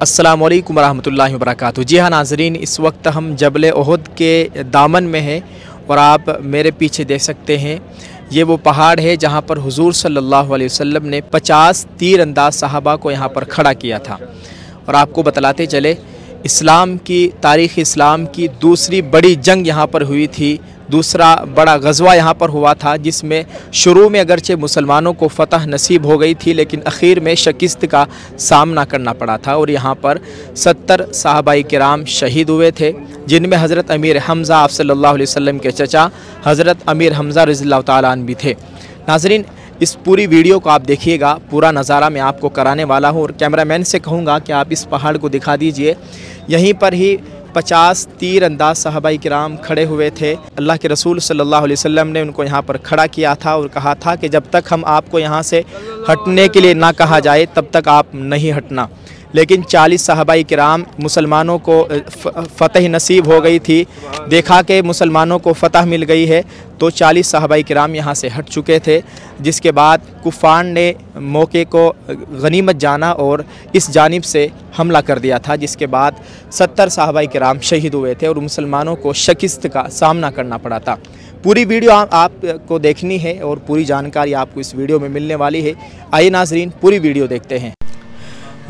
अस्सलामु अलैकुम रहमतुल्लाहि व बरकातुहू। जी हाँ नाज़रीन, इस वक्त हम जबल ओहद के दामन में हैं और आप मेरे पीछे देख सकते हैं ये वो पहाड़ है जहाँ पर हुजूर सल्लल्लाहु अलैहि वसल्लम ने 50 तीर अंदाज सहाबा को यहाँ पर खड़ा किया था। और आपको बतलाते चले, इस्लाम की तारीख़ इस्लाम की दूसरी बड़ी जंग यहाँ पर हुई थी, दूसरा बड़ा गज़वा यहाँ पर हुआ था, जिसमें शुरू में अगरचे मुसलमानों को फ़तह नसीब हो गई थी, लेकिन आखिर में शिकस्त का सामना करना पड़ा था। और यहाँ पर 70 सहाबाई किराम शहीद हुए थे, जिनमें हज़रत अमीर हमज़ा आप सल्लल्लाहु अलैहि वसल्लम के चचा हज़रत अमीर हमज़ा रज़ियल्लाहु ताला अन्हु भी थे। नाज़रीन, इस पूरी वीडियो को आप देखिएगा, पूरा नज़ारा मैं आपको कराने वाला हूँ और कैमरामैन से कहूँगा कि आप इस पहाड़ को दिखा दीजिए। यहीं पर ही 50 तीर अंदाज सहाबाई किराम खड़े हुए थे। अल्लाह के रसूल सल्लल्लाहु अलैहि वसल्लम ने उनको यहाँ पर खड़ा किया था और कहा था कि जब तक हम आपको यहाँ से हटने के लिए ना कहा जाए तब तक आप नहीं हटना। लेकिन 40 सहाबाई किराम, मुसलमानों को फ़तह नसीब हो गई थी, देखा कि मुसलमानों को फ़तह मिल गई है, तो 40 सहाबाई किराम यहाँ से हट चुके थे। जिसके बाद कुफ़ार ने मौके को गनीमत जाना और इस जानिब से हमला कर दिया था, जिसके बाद 70 सहाबाई किराम शहीद हुए थे और मुसलमानों को शिकस्त का सामना करना पड़ा था। पूरी वीडियो आपको देखनी है और पूरी जानकारी आपको इस वीडियो में मिलने वाली है। आइए नाज़रीन, पूरी वीडियो देखते हैं।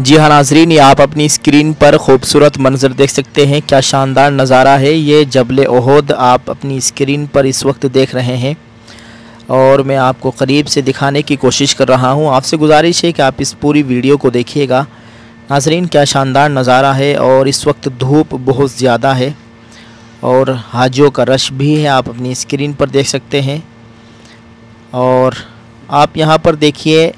जी हाँ नाज़रीन, ये आप अपनी स्क्रीन पर खूबसूरत मंजर देख सकते हैं। क्या शानदार नज़ारा है। ये जबल ओहद आप अपनी स्क्रीन पर इस वक्त देख रहे हैं और मैं आपको करीब से दिखाने की कोशिश कर रहा हूँ। आपसे गुजारिश है कि आप इस पूरी वीडियो को देखिएगा। नाज़रीन, क्या शानदार नज़ारा है और इस वक्त धूप बहुत ज़्यादा है और हाजियों का रश भी है, आप अपनी स्क्रीन पर देख सकते हैं। और आप यहाँ पर देखिए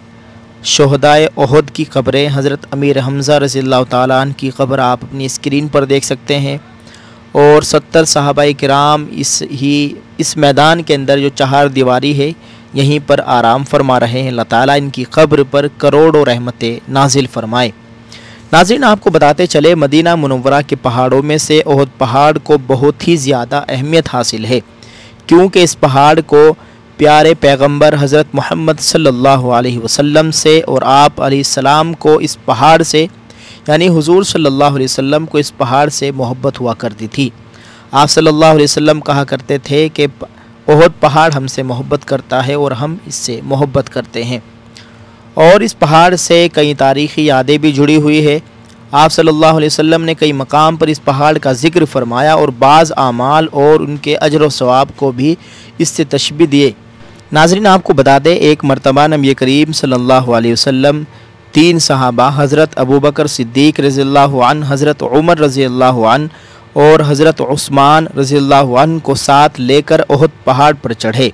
शोहदाए ओहद की क़ब्रें, हज़रत अमीर हमज़ा रज़ियल्लाहु ताला अन्हु की क़ब्र आप अपनी स्क्रीन पर देख सकते हैं। और 70 सहाबाए किराम इस मैदान के अंदर जो चार दीवारी है यहीं पर आराम फरमा रहे हैं। अल्लाह ताला इनकी क़ब्र पर करोड़ों रहमतें नाजिल फरमाए। नाज़रीन, आपको बताते चले, मदीना मुनव्वरा के पहाड़ों में से ओहद पहाड़ को बहुत ही ज़्यादा अहमियत हासिल है, क्योंकि इस पहाड़ को प्यारे पैगंबर हज़रत मोहम्मद सल्लल्लाहु अलैहि वसल्लम से और आप अलैहिस्सलाम को इस पहाड़ से, यानी हुजूर सल्लल्लाहु अलैहि वसल्लम को इस पहाड़ से मोहब्बत हुआ करती थी। आप सल्लल्लाहु अलैहि वसल्लम कहा करते थे कि ओहद पहाड़ हमसे मोहब्बत करता है और हम इससे मोहब्बत करते हैं। और इस पहाड़ से कई तारीख़ी यादें भी जुड़ी हुई है। आप सल्लल्लाहु अलैहि वसल्लम ने कई मकाम पर इस पहाड़ का ज़िक्र फरमाया और बाज़ आमाल और उनके अजर व सवाब को भी इससे तशबीह दिए। नाज़रीन, आपको बता दें, एक मरतबा नबी करीम सल्लल्लाहु अलैहि वसल्लम 3 सहाबा हज़रत अबू बकर सिद्दीक़ रज़ियल्लाहु अन्हु, हज़रत उमर रज़ियल्लाहु अन्हु और हज़रत उस्मान रज़ियल्लाहु अन्हु को साथ लेकर ओहद पहाड़ पर चढ़े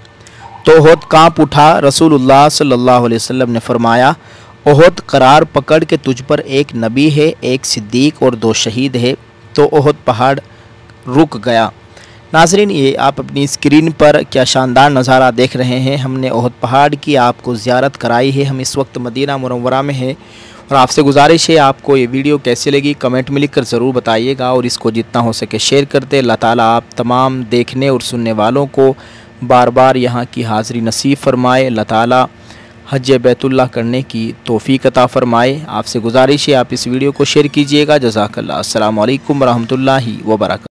तो ओहद काँप उठा। रसूलुल्लाह सल्लल्लाहु अलैहि वसल्लम ने फरमाया, ओहद करार पकड़ के तुझ पर एक नबी है, एक सिद्दीक़ और 2 शहीद है। तो ओहद पहाड़ रुक गया। नाज़रीन, ये आप अपनी स्क्रीन पर क्या शानदार नज़ारा देख रहे हैं। हमने ओहद पहाड़ की आपको ज़ियारत कराई है। हम इस वक्त मदीना मुनव्वरा में हैं और आपसे गुजारिश है, आपको ये वीडियो कैसी लगी कमेंट में लिखकर ज़रूर बताइएगा और इसको जितना हो सके शेयर करते। अल्लाह ताला आप तमाम देखने और सुनने वालों को बार बार यहाँ की हाज़िरी नसीब फरमाए। अल्लाह ताला हज बैतुल्लाह करने की तौफ़ीक़ अता फ़रमाए। आपसे गुजारिश है, आप इस वीडियो को शेयर कीजिएगा। जज़ाकल्लाह। अस्सलामु अलैकुम व रहमतुल्लाहि व बरकातुहू।